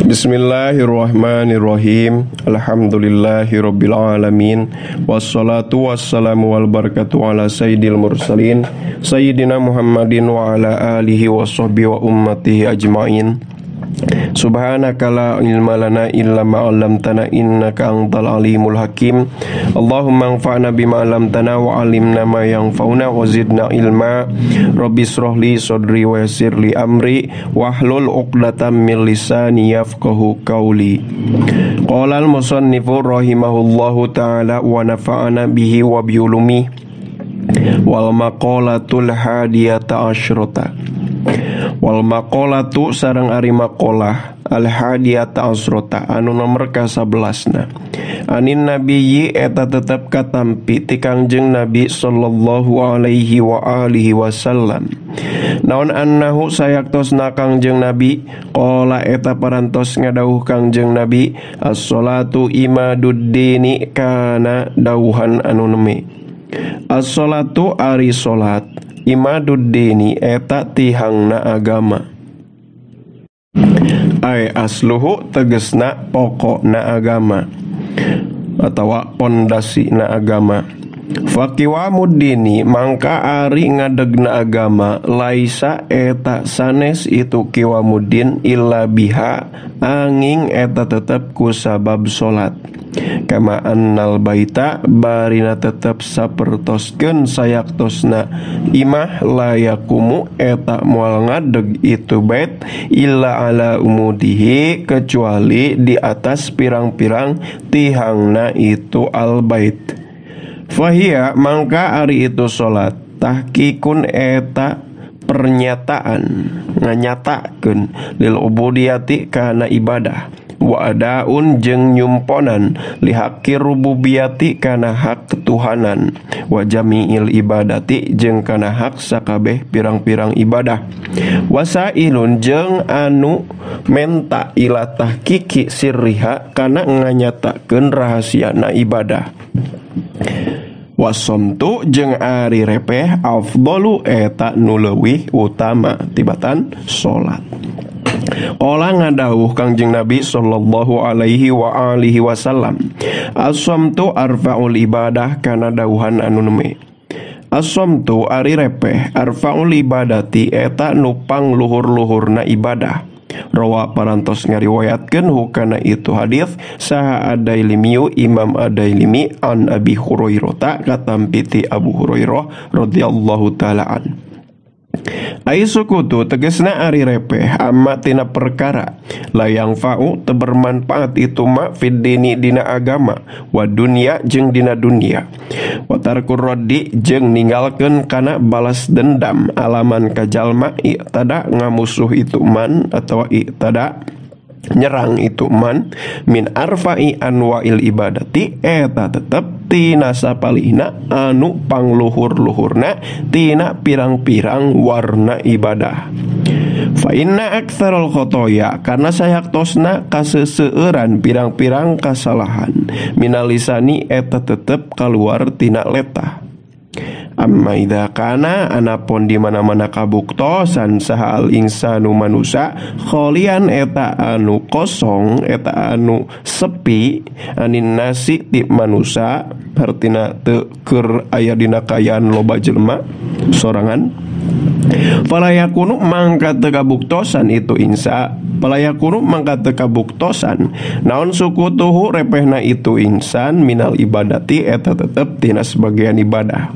Bismillahirrahmanirrahim. Alhamdulillahirabbil alamin. Wassalatu wassalamu wal barakatu ala sayyidil mursalin sayyidina Muhammadin wa ala alihi washabbihi wa ummatihi ajmain. Subhanaka la ilma lana illa ma 'allamtana innaka antal alimul hakim. Allahumma anfa'na bima 'allamtana wa 'allimna ma yanfa'una wa zidna ilma. Rabbi shrahli sadri wa yassirli amri wahlul 'uqdatam min lisani yafqahu qawli. Qala al-musannifu rahimahullahu ta'ala wa nafa'ana bihi wa bi ulumihi. Wal maqalatul hadiyata asyrata. Wal maqalatu sareng ari maqalah al hadiyata asrota anu nomor ka-11na anin nabiyyi eta tetep katampi ti Kangjeng Nabi sallallahu alaihi wa alihi wasallam. Naon annahu sayaktosna Kangjeng Nabi qala eta parantos ngadawuh Kangjeng Nabi as-sholatu imaduddini kana dawuhan anu neme. As-sholatu ari salat imaduddini eta tihangna agama. Ai asluhu tegesna pokokna agama atawa pondasina agama. Faqiwamuddini mangka ari ngadegna agama laisa eta sanes itu qiwamuddin illa biha angin eta tetep ku sabab salat. Kama annal baita barina tetep sapertoskeun sayaktosna imah layakumu eta moal ngadeg itu bait illa ala umudihi kecuali di atas pirang-pirang tihangna itu al bait. Fahia mangka ari itu salat tahqiqun eta pernyataan nganyatakeun lil ubudiyati kana ibadah wa adaun jeung nyumponan li haqqi rububiyati kana hak ketuhanan wa jami'il ibadati jeung kana hak sakabeh pirang-pirang ibadah wasailun jeung anu menta ila tahqiqi sirriha kana nganyatakeun rahasiana ibadah. Wasomtu jeung ari repeh afdalu eta nu leuwih utama tibatan salat. Olah ngadawuh Kangjeng Nabi sallallahu alaihi wa alihi wasallam as-somtu arfa'ul ibadah kana dawuhan anu neme. As-somtu ari repeh arfa'ul ibadati eta nu pangluhur-luhurna ibadah. Rawa parantos ngariwayatkeun hukana itu hadis saha Adailimiyu Imam Adailimi an Abi Hurairah katampi ti Abu Hurairah radhiyallahu taala an. Ai sukutu tegesna ari repeh amma tina perkara layang fa'u teu bermanfaat itu ma fid dini dina agama wa dunya jeung dina dunya wa tarkur raddi jeung ninggalkeun kana balas dendam alaman ka jalma i'tada ngamusuh itu man atawa i'tada nyerang itu man min arfa'i anwa'il ibadati eta tetep tina sapalihna anu pangluhur-luhurna tina pirang-pirang warna ibadah. Fa inna aktsarul khotoya karena sayaktosna kaseseueuran pirang-pirang kasalahan minal lisani eta tetep kaluar tina letah. Amma idza kana anapun di mana-mana kabuktosan saha al insanu manusa kholian eta anu kosong eta anu sepi anin nasi ti manusa artina teu keur aya dina kayaan loba jelema sorangan. Palayakunu mangka teu kabuktosan itu insa palayakunu mangka teu kabuktosan naon sukutuhu repehna itu insan minal ibadati eta tetep tina sebagian ibadah.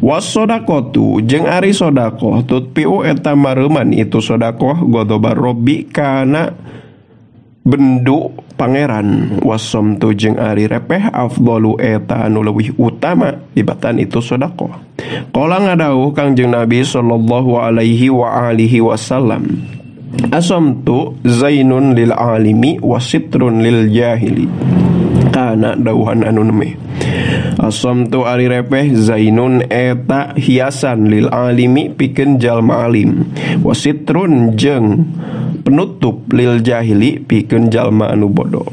Wasodakotu jeung ari sodakoh tutpiu eta mareuman itu sodakoh godobar robbi kana bendu pangeran. Wasomtu jeung ari repeh afdalu eta anu leuwih utama ibatan itu sodakoh. Qala ngadawuh Kangjeng Nabi sallallahu alaihi wa alihi wasallam asomtu zainun lil alimi wasitrun lil jahili kana dawuhan anu neme. Asomtu ari repeh zainun eta hiasan lil alimi pikeun jalma alim wasitrun jeung penutup lil jahili pikeun jalma anu bodoh.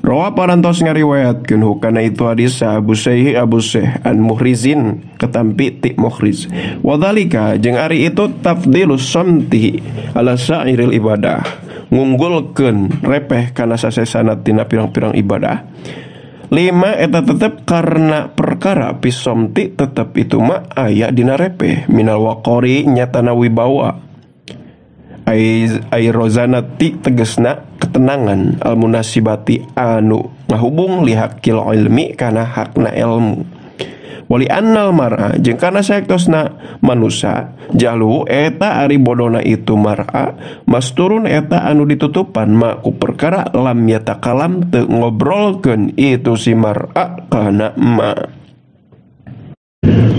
Rawa parantos ngariwayatkeun hukana itu hadis Abu Syekh an Muhrizin ketampi ti Muhriz. Wadhalika jeung ari itu tafdilus samti ala sa'iril ibadah. ngunggulkeun repeh kana sasesana tina pirang-pirang ibadah. 5 eta tetep karena perkara pisomti tetep itu mah aya dina repeh minal waqori nyatana wibawa ai rozanati tegesna ketenangan al munasibati anu ngahubung lihakil ilmi kana hakna ilmu. Wali annal mar'a jeung kana saektosna manusia jalu eta ari bodona itu mar'a masturun eta anu ditutupan ma ku perkara lam yatakalam teu ngobrolkeun itu si mar'a kana ma.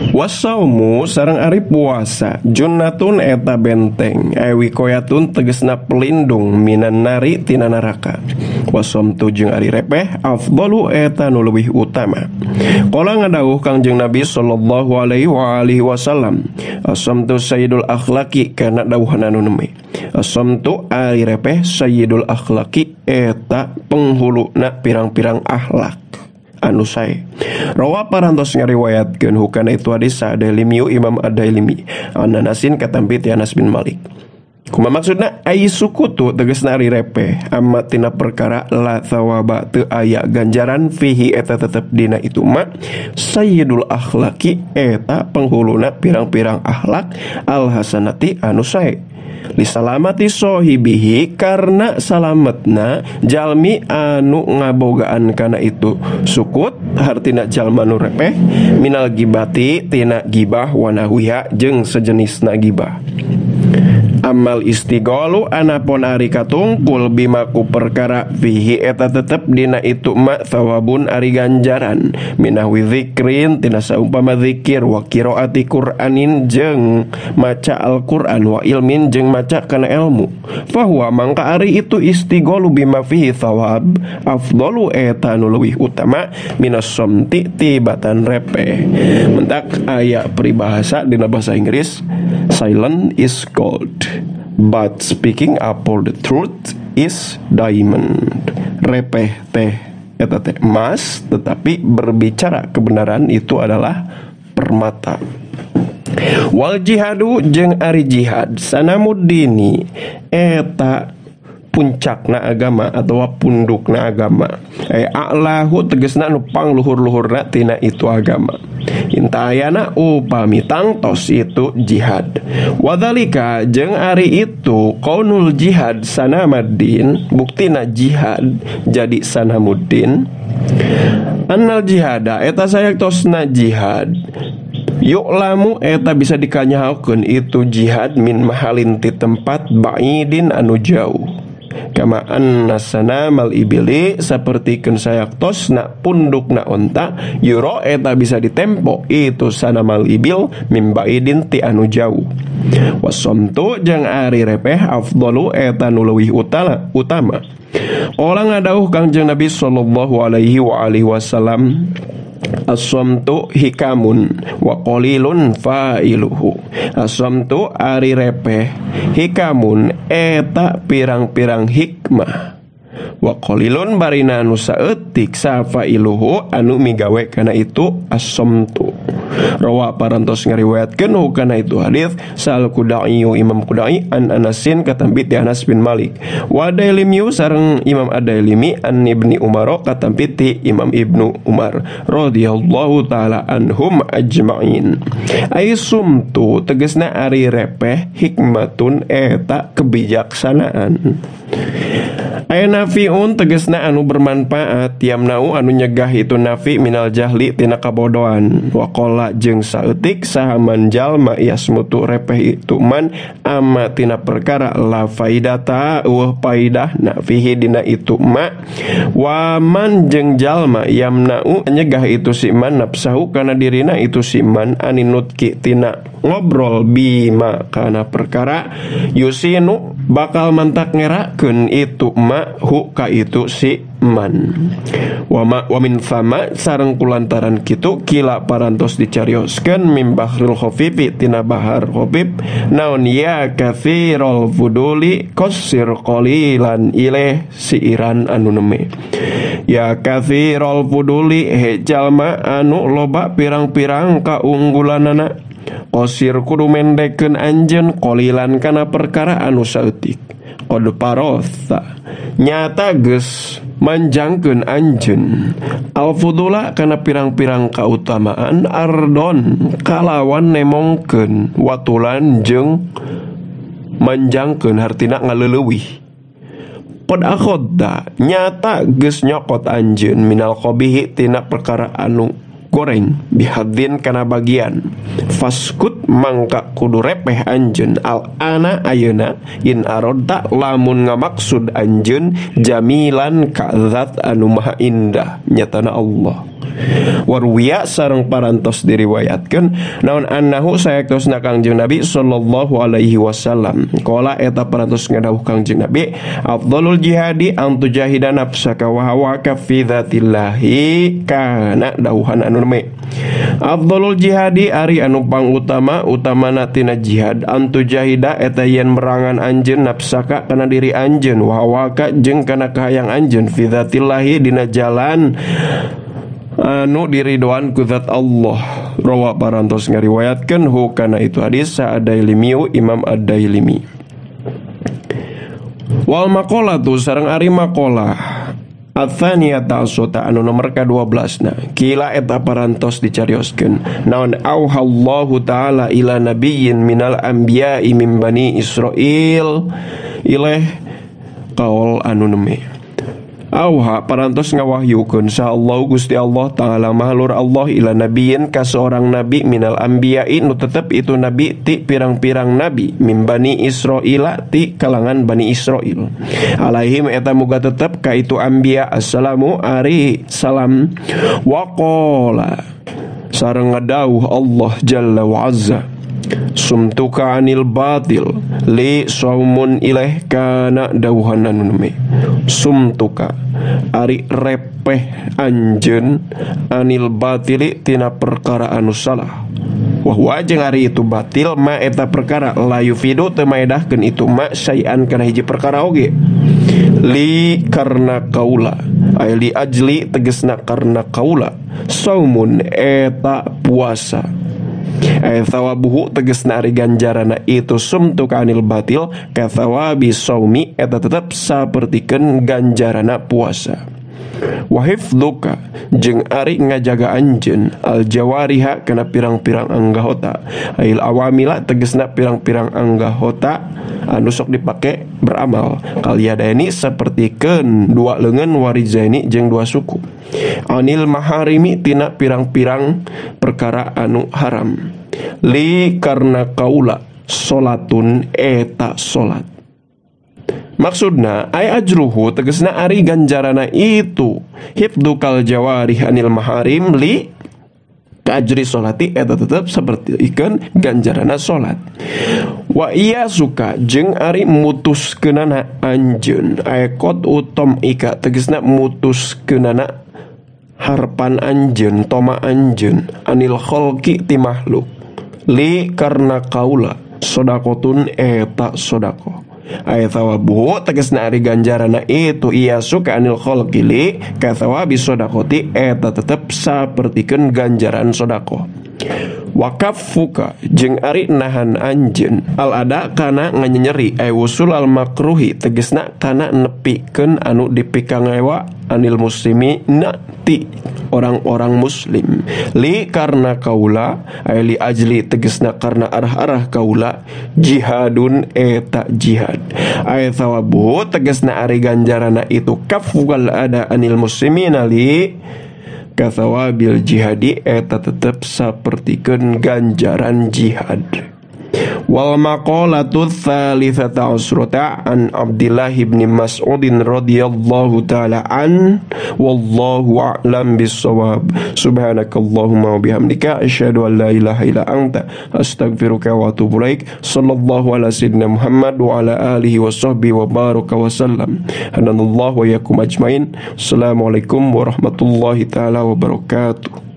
Wasaumu sareng ari puasa junnatun eta benteng wikoyatun tegesna pelindung minan nari tina neraka. Wasomtu jeung ari repeh afdalu eta nu leuwih utama. Qala ngadawuh Kangjeng Nabi sallallahu alaihi wa alihi wasallam, asamtu sayyidul akhlaqi kana dawuhan anu neme. Asamtu ari repeh sayyidul akhlaqi eta penghuluna pirang-pirang akhlak anu sae. Rawa parantos ngariwayatkeun hukana itu hadis Ad-Dailimi Imam Ad-Dailimi an Anasin katampi ti Anas bin Malik. Kumaha maksudna ai sukutu tegasna ari repeh amma tina perkara la thawaba teu aya ganjaran fihi eta tetep dina itu mah sayyidul akhlaqi eta penghuluna pirang-pirang akhlak al hasanati anu sae. Li salamati sohibihi karena salametna jalmi anu ngabogaan kana itu sukut hartina jalma nu repeh minal gibati tina gibah wanahwiha jeung sejenisna gibah. Amal istigholu anapun ari katungkul bimaku perkara fihi eta tetep dina itu ma thawabun ari ganjaran minahwi zikrin tina saumpama zikir wa qiraati Qur'anin jeung maca Al-Qur'an wa ilmin jeung maca kana ilmu fahuwa mangka ari itu istigholu bima fihi thawab afdalu eta nu leuwih utama minas somti tibatan repeh. Mentak aya peribahasa dina bahasa Inggris silent is gold but speaking up for the truth is diamond. Repeh teh eta teh emas tetapi berbicara kebenaran itu adalah permata. Wal jihadu jeung ari jihad sanamuddini eta puncakna agama atau pundukna agama. A'lahu tegesna nu pangluhur-luhurna tina itu agama. Intayana upami tangtos itu jihad. Wadhalika jeung ari itu qaunul jihad sanamaddin buktina jihad jadi sanamuddin. Annal jihada eta sayaktosna jihad yu'lamu eta bisa dikanyahakeun itu jihad min mahalin ti tempat ba'idin anu jauh. Kama anna sanamal ibili sapertikeun sayaktosna pundukna onta yuro eta bisa ditempo itu sanamal ibil min ba'idin ti anu jauh. Wasomtu jeung ari repeh afdalu eta nu leuwih utama. Orang ngadawuh Kangjeng Nabi sallallahu alaihi wa alihi wasallam, as-somtu hikamun wa qalilun fa'iluhu. As-somtu ari repeh hikamun eta pirang-pirang hikmah wa qalilun barina anu saeutik safa'iluhu anu migawe kana itu as-somtu. Rawa parantos ngariwayatkeun hukana itu hadis Sal Qudai Imam Qudai an Anasin katampi ti Anas bin Malik. Wa Dailimi sareng Imam Ad-Dailimi an Ibni Umar katampi ti Imam Ibnu Umar radhiyallahu taala anhum ajmain. Ai sumtu tegasna ari repeh hikmatun eta kebijaksanaan. Aya nafiun tegasna anu bermanfaat yamnau anu nyegah itu nafi minal jahli tina kabodohan. Wa qala jeung saeutik sahaman jalma yasmutu repeh itu man amma tina perkara la faidata eueuh paidahna fihi dina itu ma wa man jeung jalma yamnau nyegah itu si man nafsahu kana dirina itu si man aninutki tina ngobrol bima kana perkara yusinu bakal mantak ngerakeun itu ma hu ka itu si man. Wa min fama sareng kulantaran kitu kila parantos dicarioskeun min bahrul khafifi tina bahar khafif naon ya katsirul fuduli qasir qalilan ileh siiran anu neme. Ya katsirul fuduli he jalma anu loba pirang-pirang kaunggulanana Qosir kudu mendekeun anjeun qolilan kana perkara anu saeutik. Qad parotha nyata geus manjangkeun anjeun al-fudula kana pirang-pirang kautamaan ardon kalawan nemongkeun watulan jeung manjangkeun hartina ngaleuleuwih. Qad akhadda nyata geus nyokot anjeun minal qabihi tina perkara anu goreng bihadzin kana bagian. Faskut mangka kudu repeh anjeun al ana ayeuna in arodta lamun ngamaksud anjeun jamilan ka zat anu maha indah nyatana Allah. Warwiya sareng parantos diriwayatkeun naon annahu sayaktosna Kangjeng Nabi sallallahu alaihi wasallam qala eta parantos ngadawuh Kangjeng Nabi afdhalul jihadi an tujahida nafsaka wa hawaka fi dzatillahi kana dawuhan anu me afdhalul jihadi ari anu pangutama utamana tina jihad an tujahida eta yen merangan anjeun nafsaka kana diri anjeun wa hawaka jeung kana kahayang anjeun fi dzatillahi dina jalan anu diridoan ku zat Allah. Rawa parantos ngariwayatkeun hu kana itu hadis Ad-Dailimi Imam Ad-Dailimi. Wal maqalatu sareng ari maqalah Atsaniyata asota anu nomor ka-12 kila eta parantos dicarioskeun naon auhallahu ta'ala ila nabiyyin minal anbiya'i min bani Israil ileh qaul anu neme auha parantos ngawahyukeun sa Allah Gusti Allah Ta'ala mahlur Allah ila nabiyyin ka seorang nabi minal anbiya'i nu tetep itu nabi ti pirang-pirang nabi min bani Israila ti kalangan bani Israil alaihim eta muga tetep ka itu anbiya assalamu ari salam waqala sareng ngadawuh Allah jalla wa azza sumtuka anil batil li saumun ilaih kana dawuhan anu neme sumtuka ari repeh anjeun anil batili tina perkara anu salah wahwa jeung ari itu batil ma eta perkara la yufidu teu maedahkeun itu ma sayan kana hiji perkara oge li karna kaula ay li ajli tegesna karna kaula saumun eta puasa thawabuhu tegesna ari ganjarana itu sumtu kanil batil ka thawabi saumi eta tetep sapertikeun ganjarana puasa. Wa hifdzuka jeung ari ngajaga anjeun al jawariha kana pirang-pirang anggahota ail awamila tegesna pirang-pirang anggahota anu sok dipake beramal kalyadaini sapertikeun dua leungeun warizaini jeung dua suku anil maharimi tina pirang-pirang perkara anu haram li karna kaula salatun eta salat. Maksudna ay ajruhu tegesna ari ganjarana itu hifdzukal jawarih anil maharim li ajri solati eta tetep seperti ikan ganjarana solat. Wa iya suka jeung ari mutuskeunana anjeun ay qad utom ika tegesna mutuskeunana harpan anjeun toma anjeun anil khalqi ti makhluk li karna kaula sodakotun eta sodako ay thawabu tegesna ari ganjarana itu iya suka anil khalqi li ka thawabi sodakoti eta tetep sapertikeun ganjaran sodako. Wakafuka jeung ari nahan anjeun al ada kana nganyeri ay wusul al makruhi tegesna kana nepikeun anu dipikangewa anil muslimi ti orang-orang muslim li karna kaula ay li ajli tegesna karna arah-arah kaula jihadun eta jihad ay thawabu tegesna ari ganjarana itu kafwal ada anil muslimina li kathawabil jihadi eta tetep sapertikeun ganjaran jihad. Wal maqalatu tsalitsata asrata an Abdullah bin Mas'ud radhiyallahu taala an wallahu a'lam bissawab. Subhanakallahumma wa bihamdika asyhadu an la ilaha illa anta astaghfiruka wa atubu ilaik. Sallallahu ala sayyidina Muhammad wa ala alihi wa sahbihi wa baraka wa sallam. Hanallahu wa yakum ajmain. Assalamualaikum warahmatullahi taala wabarakatuh.